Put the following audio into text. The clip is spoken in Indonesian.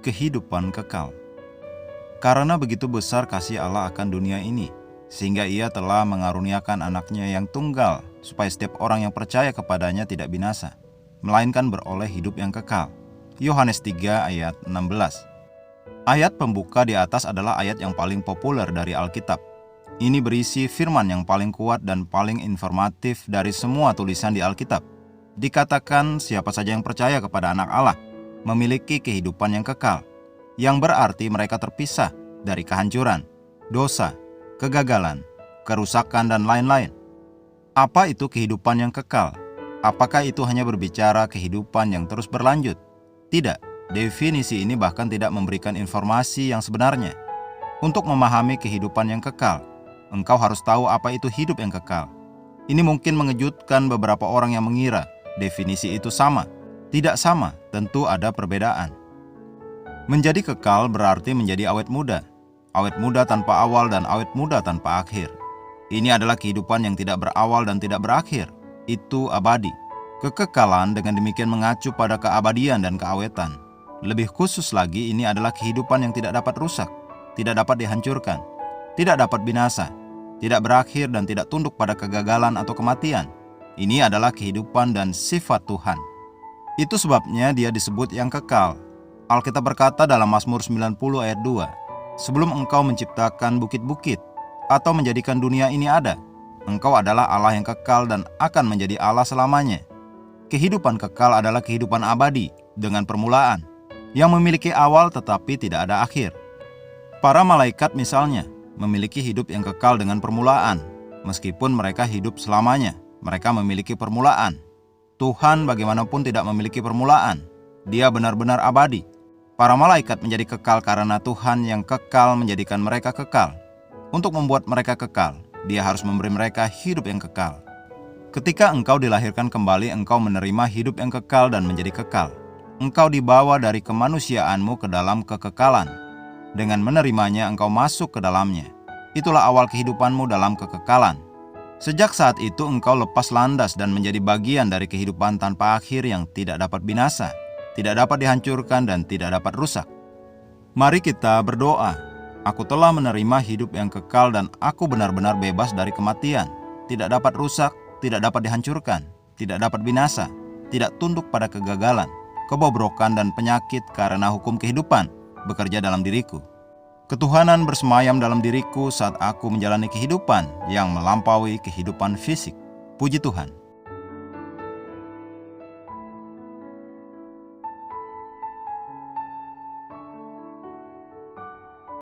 kehidupan kekal. Karena begitu besar kasih Allah akan dunia ini, sehingga Ia telah mengaruniakan anaknya yang tunggal, supaya setiap orang yang percaya kepadanya tidak binasa, melainkan beroleh hidup yang kekal. Yohanes 3 ayat 16. Ayat pembuka di atas adalah ayat yang paling populer dari Alkitab. Ini berisi firman yang paling kuat dan paling informatif dari semua tulisan di Alkitab. Dikatakan siapa saja yang percaya kepada anak Allah memiliki kehidupan yang kekal, yang berarti mereka terpisah dari kehancuran, dosa, kegagalan, kerusakan, dan lain-lain. Apa itu kehidupan yang kekal? Apakah itu hanya berbicara kehidupan yang terus berlanjut? Tidak, definisi ini bahkan tidak memberikan informasi yang sebenarnya. Untuk memahami kehidupan yang kekal, engkau harus tahu apa itu hidup yang kekal. Ini mungkin mengejutkan beberapa orang yang mengira definisi itu sama. Tidak sama, tentu ada perbedaan. Menjadi kekal berarti menjadi awet muda tanpa awal dan awet muda tanpa akhir. Ini adalah kehidupan yang tidak berawal dan tidak berakhir. Itu abadi. Kekekalan dengan demikian mengacu pada keabadian dan keawetan. Lebih khusus lagi, ini adalah kehidupan yang tidak dapat rusak, tidak dapat dihancurkan, tidak dapat binasa, tidak berakhir dan tidak tunduk pada kegagalan atau kematian. Ini adalah kehidupan dan sifat Tuhan. Itu sebabnya dia disebut yang kekal. Alkitab berkata dalam Mazmur 90 ayat 2, "Sebelum engkau menciptakan bukit-bukit atau menjadikan dunia ini ada, engkau adalah Allah yang kekal dan akan menjadi Allah selamanya." Kehidupan kekal adalah kehidupan abadi dengan permulaan, yang memiliki awal tetapi tidak ada akhir. Para malaikat misalnya memiliki hidup yang kekal dengan permulaan. Meskipun mereka hidup selamanya, mereka memiliki permulaan. Tuhan bagaimanapun tidak memiliki permulaan. Dia benar-benar abadi. Para malaikat menjadi kekal karena Tuhan yang kekal menjadikan mereka kekal. Untuk membuat mereka kekal, Dia harus memberi mereka hidup yang kekal. Ketika engkau dilahirkan kembali, engkau menerima hidup yang kekal dan menjadi kekal. Engkau dibawa dari kemanusiaanmu ke dalam kekekalan. Dengan menerimanya, engkau masuk ke dalamnya. Itulah awal kehidupanmu dalam kekekalan. Sejak saat itu engkau lepas landas dan menjadi bagian dari kehidupan tanpa akhir yang tidak dapat binasa, tidak dapat dihancurkan, dan tidak dapat rusak. Mari kita berdoa. Aku telah menerima hidup yang kekal dan aku benar-benar bebas dari kematian, tidak dapat rusak, tidak dapat dihancurkan, tidak dapat binasa, tidak tunduk pada kegagalan, kebobrokan, dan penyakit karena hukum kehidupan bekerja dalam diriku. Ketuhanan bersemayam dalam diriku saat aku menjalani kehidupan yang melampaui kehidupan fisik. Puji Tuhan.